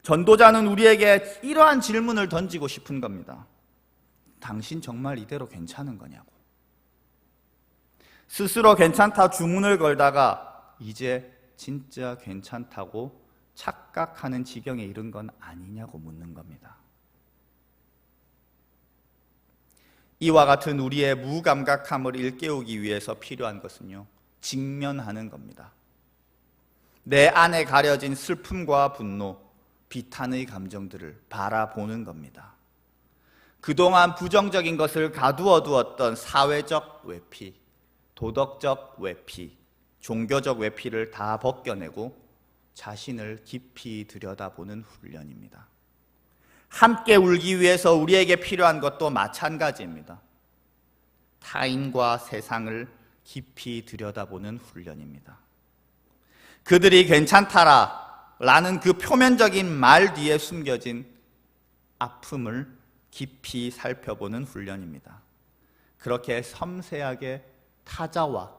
전도자는 우리에게 이러한 질문을 던지고 싶은 겁니다. 당신 정말 이대로 괜찮은 거냐고. 스스로 괜찮다 주문을 걸다가 이제 진짜 괜찮다고 착각하는 지경에 이른 건 아니냐고 묻는 겁니다. 이와 같은 우리의 무감각함을 일깨우기 위해서 필요한 것은요, 직면하는 겁니다. 내 안에 가려진 슬픔과 분노, 비탄의 감정들을 바라보는 겁니다. 그동안 부정적인 것을 가두어 두었던 사회적 외피, 도덕적 외피, 종교적 외피를 다 벗겨내고 자신을 깊이 들여다보는 훈련입니다. 함께 울기 위해서 우리에게 필요한 것도 마찬가지입니다. 타인과 세상을 깊이 들여다보는 훈련입니다. 그들이 괜찮다라 라는 그 표면적인 말 뒤에 숨겨진 아픔을 깊이 살펴보는 훈련입니다. 그렇게 섬세하게 타자와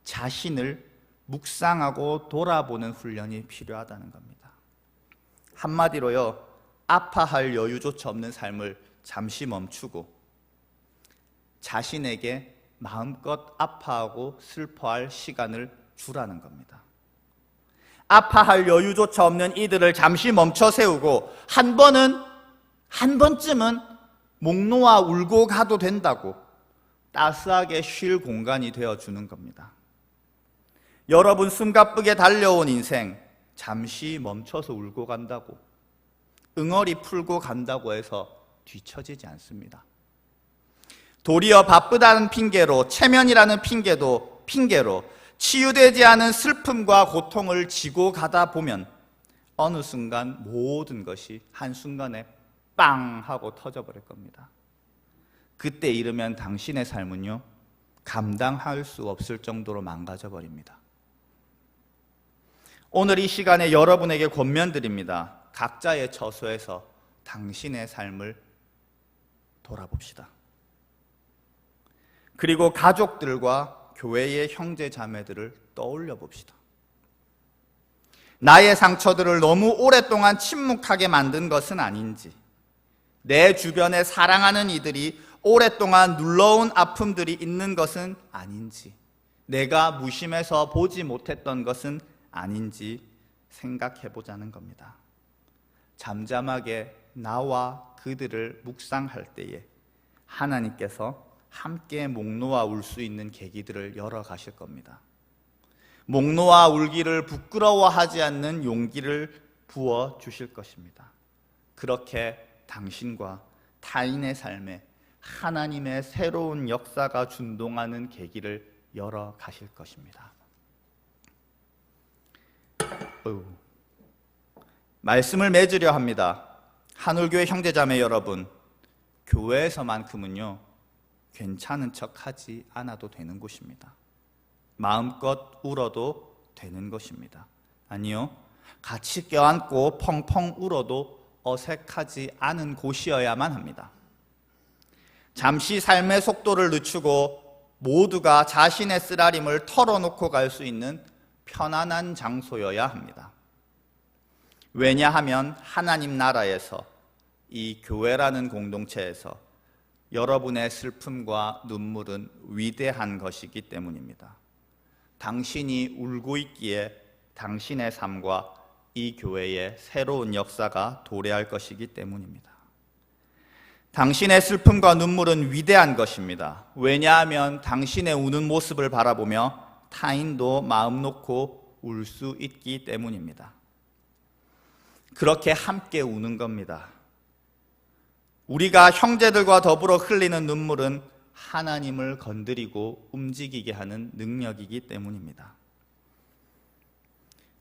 자신을 묵상하고 돌아보는 훈련이 필요하다는 겁니다. 한마디로요, 아파할 여유조차 없는 삶을 잠시 멈추고 자신에게 마음껏 아파하고 슬퍼할 시간을 주라는 겁니다. 아파할 여유조차 없는 이들을 잠시 멈춰 세우고 한 번쯤은 목 놓아 울고 가도 된다고 따스하게 쉴 공간이 되어주는 겁니다. 여러분 숨가쁘게 달려온 인생 잠시 멈춰서 울고 간다고, 응어리 풀고 간다고 해서 뒤처지지 않습니다. 도리어 바쁘다는 핑계로, 체면이라는 핑계로 치유되지 않은 슬픔과 고통을 지고 가다 보면 어느 순간 모든 것이 한순간에 빵 하고 터져버릴 겁니다. 그때 이르면 당신의 삶은요, 감당할 수 없을 정도로 망가져 버립니다. 오늘 이 시간에 여러분에게 권면드립니다. 각자의 처소에서 당신의 삶을 돌아봅시다. 그리고 가족들과 교회의 형제 자매들을 떠올려 봅시다. 나의 상처들을 너무 오랫동안 침묵하게 만든 것은 아닌지, 내 주변에 사랑하는 이들이 오랫동안 눌러온 아픔들이 있는 것은 아닌지, 내가 무심해서 보지 못했던 것은 아닌지 생각해 보자는 겁니다. 잠잠하게 나와 그들을 묵상할 때에 하나님께서 함께 목 놓아 울 수 있는 계기들을 열어 가실 겁니다. 목 놓아 울기를 부끄러워하지 않는 용기를 부어 주실 것입니다. 그렇게 당신과 타인의 삶에 하나님의 새로운 역사가 준동하는 계기를 열어 가실 것입니다. 말씀을 맺으려 합니다. 한울교회 형제자매 여러분, 교회에서만큼은요, 괜찮은 척 하지 않아도 되는 곳입니다. 마음껏 울어도 되는 것입니다. 아니요, 같이 껴안고 펑펑 울어도 어색하지 않은 곳이어야만 합니다. 잠시 삶의 속도를 늦추고 모두가 자신의 쓰라림을 털어놓고 갈 수 있는 편안한 장소여야 합니다. 왜냐하면 하나님 나라에서, 이 교회라는 공동체에서 여러분의 슬픔과 눈물은 위대한 것이기 때문입니다. 당신이 울고 있기에 당신의 삶과 이 교회의 새로운 역사가 도래할 것이기 때문입니다. 당신의 슬픔과 눈물은 위대한 것입니다. 왜냐하면 당신의 우는 모습을 바라보며 타인도 마음 놓고 울 수 있기 때문입니다. 그렇게 함께 우는 겁니다. 우리가 형제들과 더불어 흘리는 눈물은 하나님을 건드리고 움직이게 하는 능력이기 때문입니다.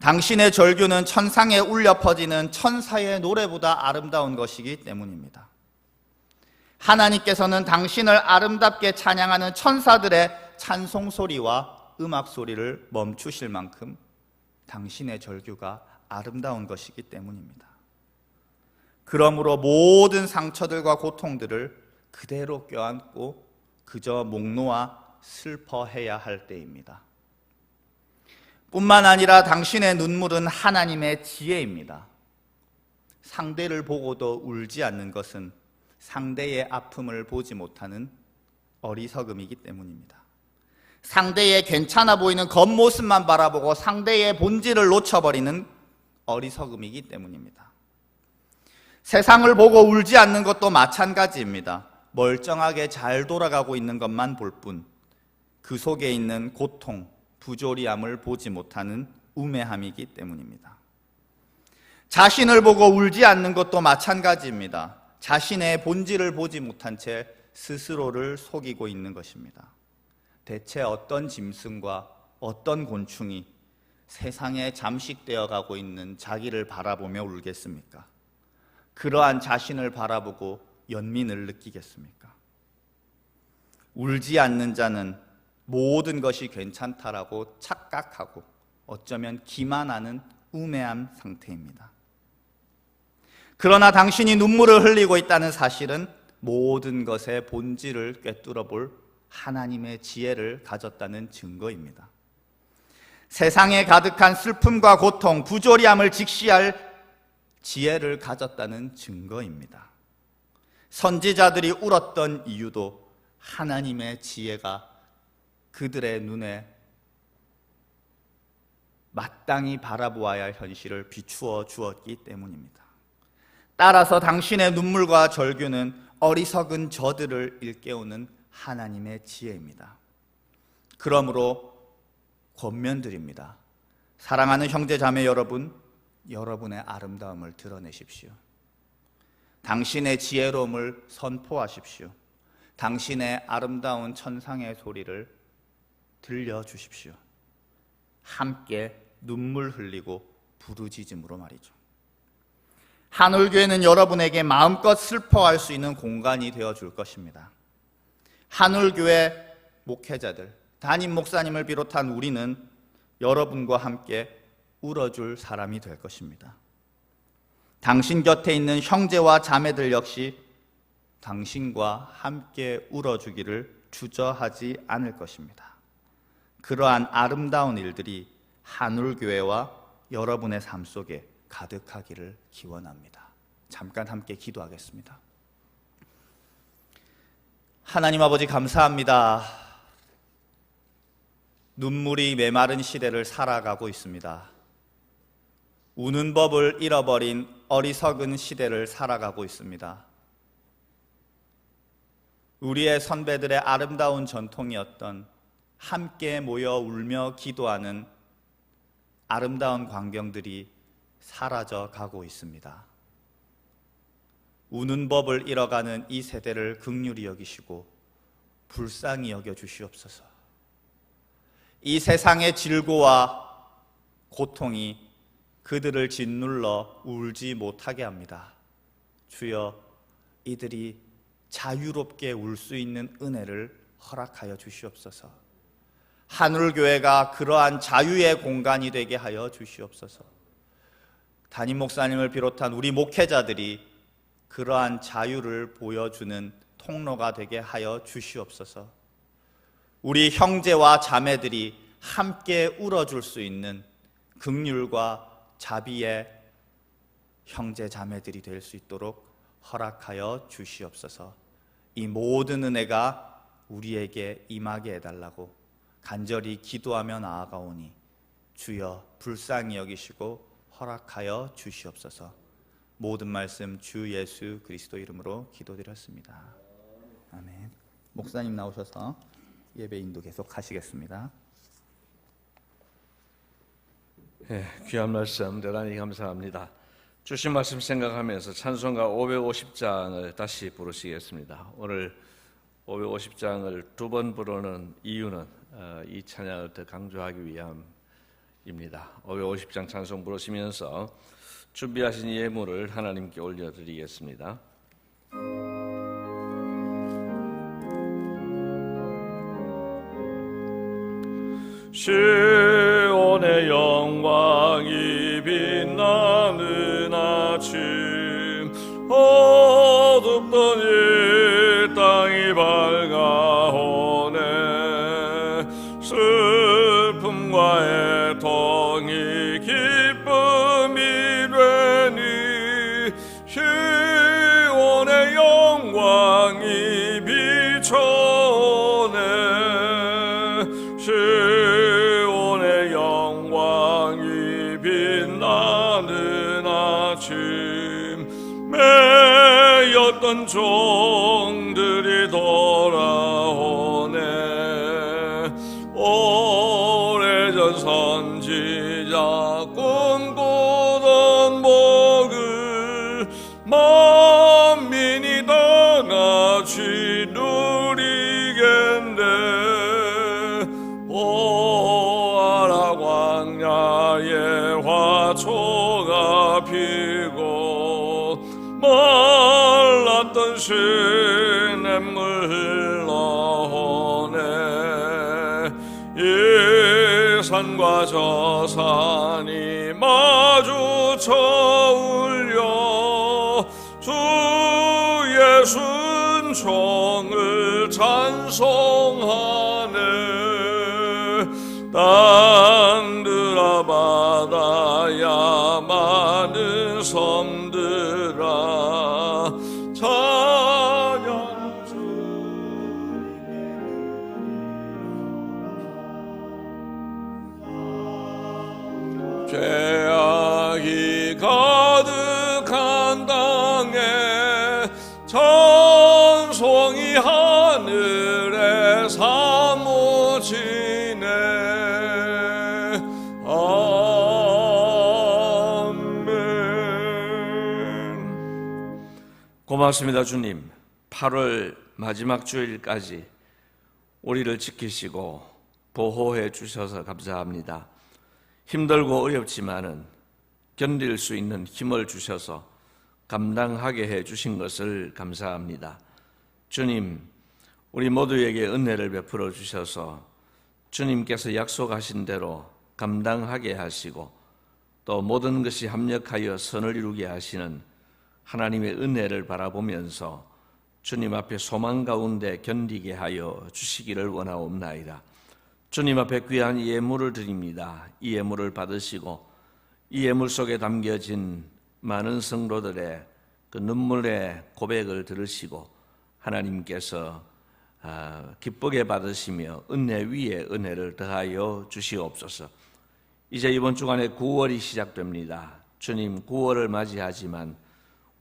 당신의 절규는 천상에 울려 퍼지는 천사의 노래보다 아름다운 것이기 때문입니다. 하나님께서는 당신을 아름답게 찬양하는 천사들의 찬송 소리와 음악 소리를 멈추실 만큼 당신의 절규가 아름다운 것이기 때문입니다. 그러므로 모든 상처들과 고통들을 그대로 껴안고 그저 목 놓아 슬퍼해야 할 때입니다. 뿐만 아니라 당신의 눈물은 하나님의 지혜입니다. 상대를 보고도 울지 않는 것은 상대의 아픔을 보지 못하는 어리석음이기 때문입니다. 상대의 괜찮아 보이는 겉모습만 바라보고 상대의 본질을 놓쳐버리는 어리석음이기 때문입니다. 세상을 보고 울지 않는 것도 마찬가지입니다. 멀쩡하게 잘 돌아가고 있는 것만 볼 뿐 그 속에 있는 고통, 부조리함을 보지 못하는 우매함이기 때문입니다. 자신을 보고 울지 않는 것도 마찬가지입니다. 자신의 본질을 보지 못한 채 스스로를 속이고 있는 것입니다. 대체 어떤 짐승과 어떤 곤충이 세상에 잠식되어 가고 있는 자기를 바라보며 울겠습니까? 그러한 자신을 바라보고 연민을 느끼겠습니까? 울지 않는 자는 모든 것이 괜찮다라고 착각하고 어쩌면 기만하는 우매한 상태입니다. 그러나 당신이 눈물을 흘리고 있다는 사실은 모든 것의 본질을 꿰뚫어 볼 하나님의 지혜를 가졌다는 증거입니다. 세상에 가득한 슬픔과 고통, 부조리함을 직시할 지혜를 가졌다는 증거입니다. 선지자들이 울었던 이유도 하나님의 지혜가 그들의 눈에 마땅히 바라보아야 할 현실을 비추어 주었기 때문입니다. 따라서 당신의 눈물과 절규는 어리석은 저들을 일깨우는 하나님의 지혜입니다. 그러므로 권면드립니다. 사랑하는 형제 자매 여러분, 여러분의 아름다움을 드러내십시오. 당신의 지혜로움을 선포하십시오. 당신의 아름다운 천상의 소리를 들려주십시오. 함께 눈물 흘리고 부르짖음으로 말이죠. 하늘교회는 여러분에게 마음껏 슬퍼할 수 있는 공간이 되어줄 것입니다. 하늘교회 목회자들, 담임 목사님을 비롯한 우리는 여러분과 함께 울어줄 사람이 될 것입니다. 당신 곁에 있는 형제와 자매들 역시 당신과 함께 울어주기를 주저하지 않을 것입니다. 그러한 아름다운 일들이 하늘교회와 여러분의 삶 속에 가득하기를 기원합니다. 잠깐 함께 기도하겠습니다. 하나님 아버지 감사합니다. 눈물이 메마른 시대를 살아가고 있습니다. 우는 법을 잃어버린 어리석은 시대를 살아가고 있습니다. 우리의 선배들의 아름다운 전통이었던 함께 모여 울며 기도하는 아름다운 광경들이 사라져 가고 있습니다. 우는 법을 잃어가는 이 세대를 긍휼히 여기시고 불쌍히 여겨 주시옵소서. 이 세상의 질고와 고통이 그들을 짓눌러 울지 못하게 합니다. 주여, 이들이 자유롭게 울 수 있는 은혜를 허락하여 주시옵소서. 하늘교회가 그러한 자유의 공간이 되게 하여 주시옵소서. 담임 목사님을 비롯한 우리 목회자들이 그러한 자유를 보여주는 통로가 되게 하여 주시옵소서. 우리 형제와 자매들이 함께 울어줄 수 있는 긍휼과 자비의 형제 자매들이 될 수 있도록 허락하여 주시옵소서. 이 모든 은혜가 우리에게 임하게 해달라고 간절히 기도하며 나아가오니 주여 불쌍히 여기시고 허락하여 주시옵소서. 모든 말씀 주 예수 그리스도 이름으로 기도드렸습니다. 아멘. 목사님 나오셔서 예배 인도 계속 하시겠습니다. 귀한 말씀 대단히 감사합니다. 주신 말씀 생각하면서 찬송가 550장을 다시 부르시겠습니다. 오늘 550장을 두 번 부르는 이유는 이 찬양을 더 강조하기 위함입니다. 550장 찬송 부르시면서 준비하신 예물을 하나님께 올려드리겠습니다. 시온의 영광이 빛나는 아침, 어둡던 이 땅이 밝아오네. 슬픔과 애통이 기쁨이 되니 시온의 영광이 비춰오네. 시온의 영광이 빛나는 아침, 매였던 종들이 돌아오네. 오래전 선지자 꿈꾸던 복을 만민이 다 같이 누리겠네. 보아라 광야에 화초가 피고 말랐던 시냇물 흘러오네. 이 산과 저 산이 마주쳐 울려 주의 순종을 찬송하네. 땅들아 바다야 많은 섬들아 찬양 주님. 죄악이 가득한 땅에 찬송이 하늘에 사무치네. 고맙습니다. 주님, 8월 마지막 주일까지 우리를 지키시고 보호해 주셔서 감사합니다. 힘들고 어렵지만은 견딜 수 있는 힘을 주셔서 감당하게 해 주신 것을 감사합니다. 주님, 우리 모두에게 은혜를 베풀어 주셔서 주님께서 약속하신 대로 감당하게 하시고 또 모든 것이 합력하여 선을 이루게 하시는 하나님의 은혜를 바라보면서 주님 앞에 소망 가운데 견디게 하여 주시기를 원하옵나이다. 주님 앞에 귀한 예물을 드립니다. 이 예물을 받으시고 이 예물 속에 담겨진 많은 성도들의 그 눈물의 고백을 들으시고 하나님께서 기쁘게 받으시며 은혜 위에 은혜를 더하여 주시옵소서. 이제 이번 주간에 9월이 시작됩니다. 주님, 9월을 맞이하지만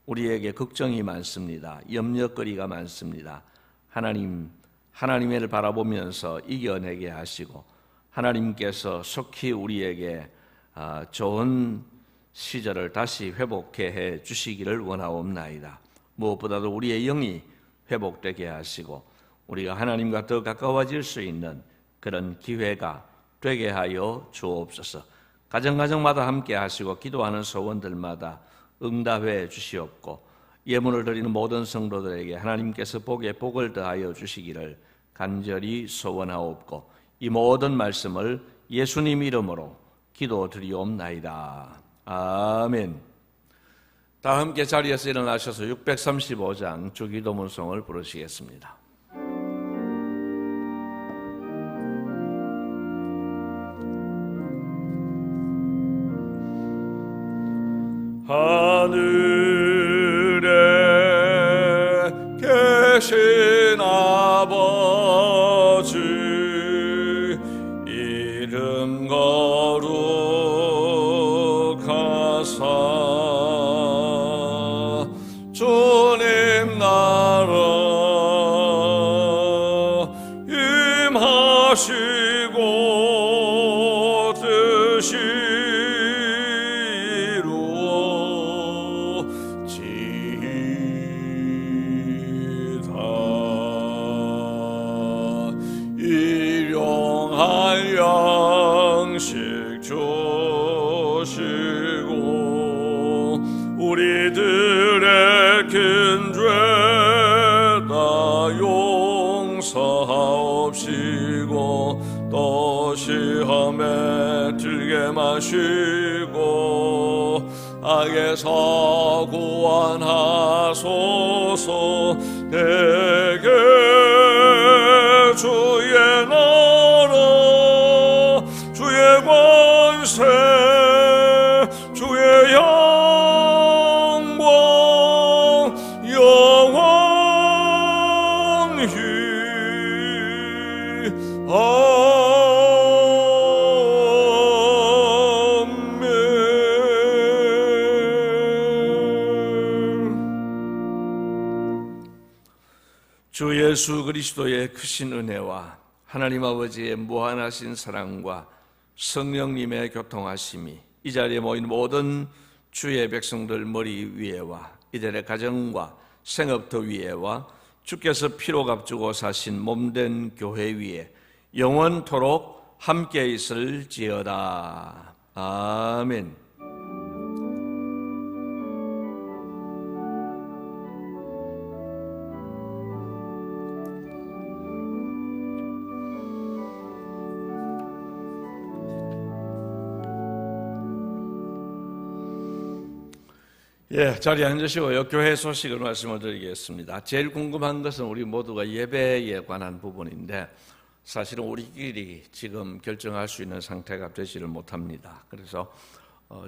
우리에게 걱정이 많습니다. 염려거리가 많습니다. 하나님을 바라보면서 이겨내게 하시고 하나님께서 속히 우리에게 좋은 시절을 다시 회복해 해 주시기를 원하옵나이다. 무엇보다도 우리의 영이 회복되게 하시고 우리가 하나님과 더 가까워질 수 있는 그런 기회가 되게 하여 주옵소서. 가정마다 함께 하시고 기도하는 소원들마다 응답해 주시옵고 예물을 드리는 모든 성도들에게 하나님께서 복을 더하여 주시기를 간절히 소원하옵고 이 모든 말씀을 예수님 이름으로 기도드리옵나이다. 아멘. 다 함께 자리에서 일어나셔서 635장 주기도문송을 부르시겠습니다. 하늘에 계신 아버지 이름 거룩하시며 말씀하시고 뜻이 이루어지이다. 일용할 양식 주시고 우리들의 큰 죄 다 용서하옵시고 또 시험에 들게 마시고 악에서 구원하소서. 내게 주의 나라 주의 권세 주의 영광 영원히 주 예수 그리스도의 크신 은혜와 하나님 아버지의 무한하신 사랑과 성령님의 교통하심이 이 자리에 모인 모든 주의 백성들 머리 위에와 이들의 가정과 생업터 위에와 주께서 피로 값주고 사신 몸된 교회 위에 영원토록 함께 있을지어다. 아멘. 자리에 앉으시고요. 교회 소식을 말씀을 드리겠습니다. 제일 궁금한 것은 우리 모두가 예배에 관한 부분인데 사실은 우리끼리 지금 결정할 수 있는 상태가 되지를 못합니다. 그래서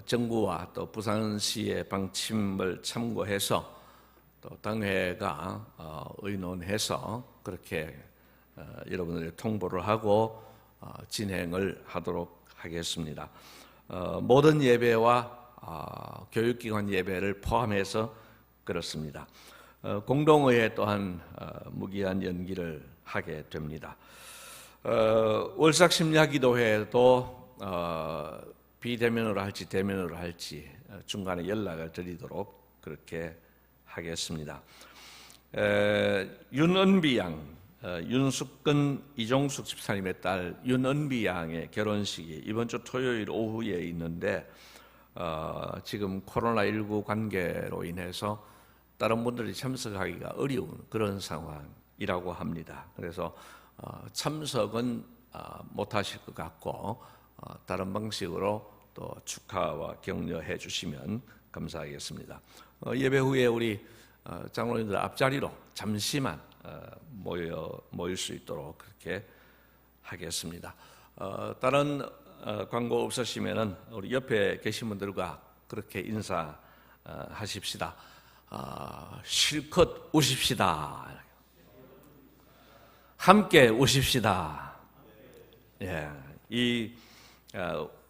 정부와 또 부산시의 방침을 참고해서 또 당회가 의논해서 그렇게 여러분들의 통보를 하고 진행을 하도록 하겠습니다. 모든 예배와 교육기관 예배를 포함해서 그렇습니다. 공동의회 또한 무기한 연기를 하게 됩니다. 월삭심야기도회도 비대면으로 할지 대면으로 할지 중간에 연락을 드리도록 그렇게 하겠습니다. 윤은비 양, 윤숙근 이종숙 집사님의 딸 윤은비 양의 결혼식이 이번 주 토요일 오후에 있는데 지금 코로나19 관계로 인해서 다른 분들이 참석하기가 어려운 그런 상황이라고 합니다. 그래서 참석은 못하실 것 같고 다른 방식으로 또 축하와 격려해 주시면 감사하겠습니다. 예배 후에 우리 장로님들 앞자리로 잠시만 모일 수 있도록 그렇게 하겠습니다. 다른 광고 없으시면은 우리 옆에 계신 분들과 그렇게 인사하십시다. 실컷 우십시다. 함께 우십시다. 이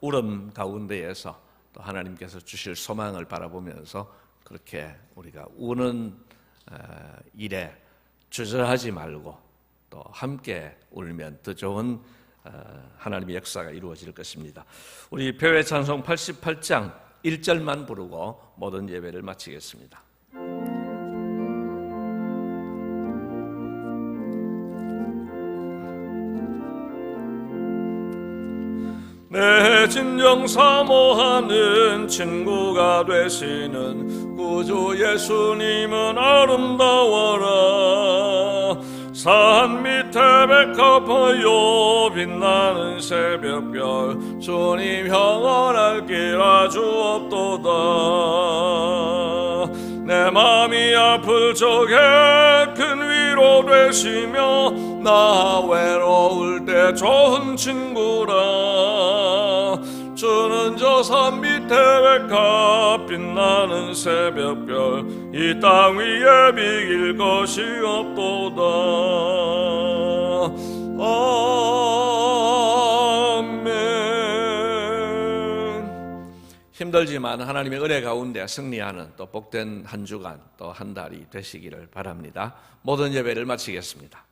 울음 가운데에서 또 하나님께서 주실 소망을 바라보면서 그렇게 우리가 우는 일에 주저하지 말고 또 함께 울면 더 좋은 하나님의 역사가 이루어질 것입니다. 우리 배회 찬송 88장 1절만 부르고 모든 예배를 마치겠습니다. 내 진정 사모하는 친구가 되시는 구주 예수님은 아름다워라. 산 밑에 백합하여 빛나는 새벽별 주님 평안할 길 아주 없도다. 내 맘이 아플 적에 큰 위로 되시며 나 외로울 때 좋은 친구라. 주는 저 산 밑에 백합 빛나는 새벽별 이 땅 위에 비길 것이 없도다. 아멘. 힘들지만 하나님의 은혜 가운데 승리하는 또 복된 한 주간 또 한 달이 되시기를 바랍니다. 모든 예배를 마치겠습니다.